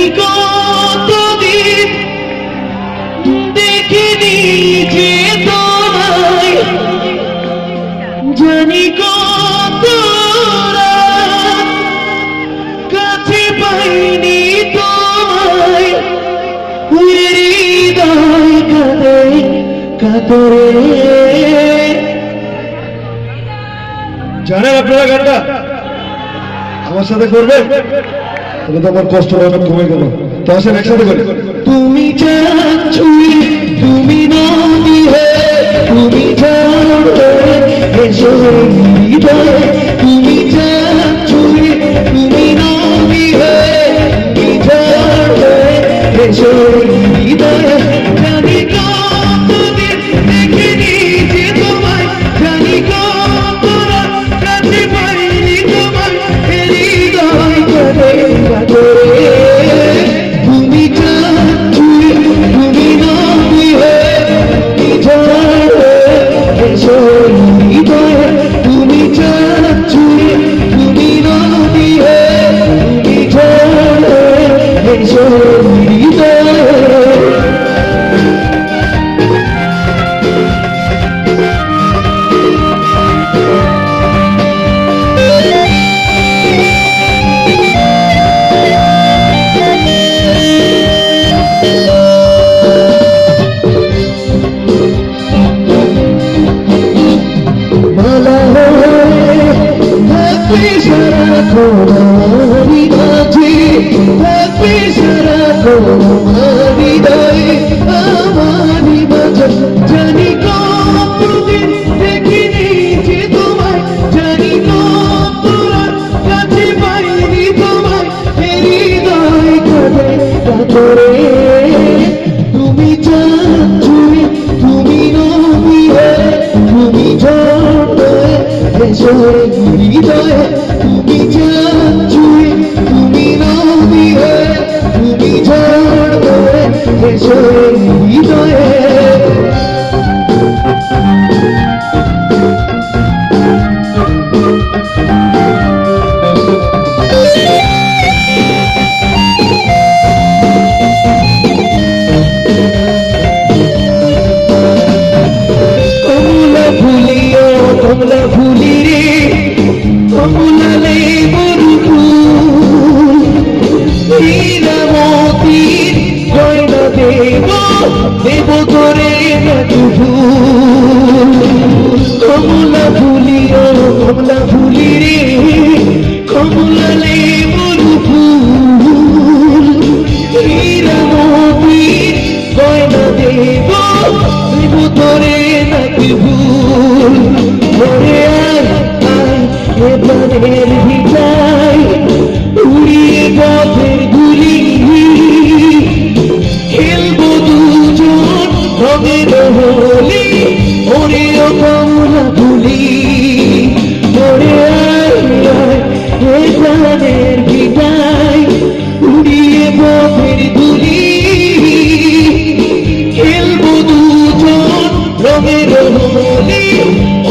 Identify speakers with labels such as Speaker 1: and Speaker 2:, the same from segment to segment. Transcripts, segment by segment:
Speaker 1: জানি কতদিন দেখিনি যে তোমায়, জানি কত রাত কাছে পাইনি তোমায়, হৃদয় কাঁদে কাতরে। জানেন আপনারা গানটা আমার সাথে করবেন? তাহলে তো আমার কষ্ট অনেক কমে গেল। তো আসেন একসাথে করি। তুমি চাচ্ছুই তুমি নদী হয়ে, তুমি জানো এসো হৃদয়ে, তুমি চাচ্ছুই তুমি নদী হয়ে, তুমি জানো এসো হৃদয়ে। জানি কতদিন দেখিনি যে তোমায়, জানি কত রাত কাছে পাইনি তোমায়, হৃদয় কাঁদে কাতরে। তুমি চাচ্ছুই তুমি নদী হয়ে, তুমি জানো এসো হৃদয়ে, তুমি চাচ্ছুই তুমি নদী হয়ে, তুমি জানো এসো হৃদয়ে। জানি কতদিন দেখিনি যে তোমায়, জানি কত রাত কাছে পাইনি তোমায়, হৃদয় কাঁদে কাতরে। তুমি চাচ্ছুই তুমি নদী হয়ে, তুমি জানো এসো হৃদয়ে, তুমি চাচ্ছুই তুমি নদী হয়ে, তুমি জানো এসো হৃদয়ে। কমলা ফুলিও কমলা ফুলি রে, কমলা লেবুর ফুল, হীরামতির গয়না দেব দেব তোরে নাকি ফুল। কমলা ফুলিও কমলা ফুলি রে, কমলা লেবুর ফুল, হীরামতির গয়না দেব দেব তোরে নাকি ফুল। ওরে আয় আয় এ প্রাণের ভিটায়, উড়িয়ে পথের ধুলি, খেলবো দুজন রঙের হোলি, ওরে ও কমলা ফুলি। ওরে আয় আয় এ প্রাণের ভিটায়, উড়িয়ে পথের ধুলি, খেলবো দুজন রঙের হোলি,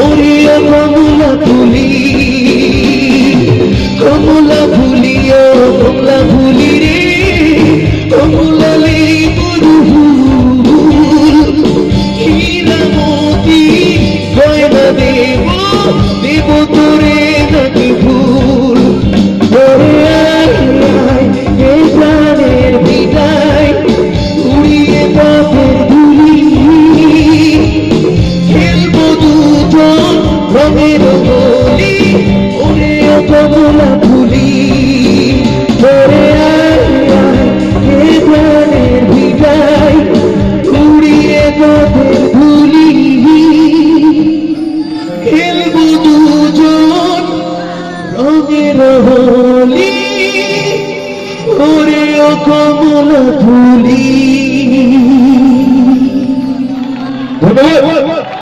Speaker 1: ওরে ও কমলা ফুলি। কমলা ফুলি ও কমলা ফুলি রে, কমলা লেবুর ফুল, হীরামতি গয়না দেব দেব তোরে নাকি ফুল। ওরে আয় আয় এ প্রাণের বিদায়, উড়িয়ে পথের ধুলি, খেলবো দুজন রঙের হোলি, ওরে ও কমলা ফুলি। ওরে আয় আয় এ প্রাণের বিদায়, উড়িয়ে পথের ধুলি, খেলবো দুজন রঙের হোলি, ওরে ও কমলা ফুলি। ধন্যবাদ।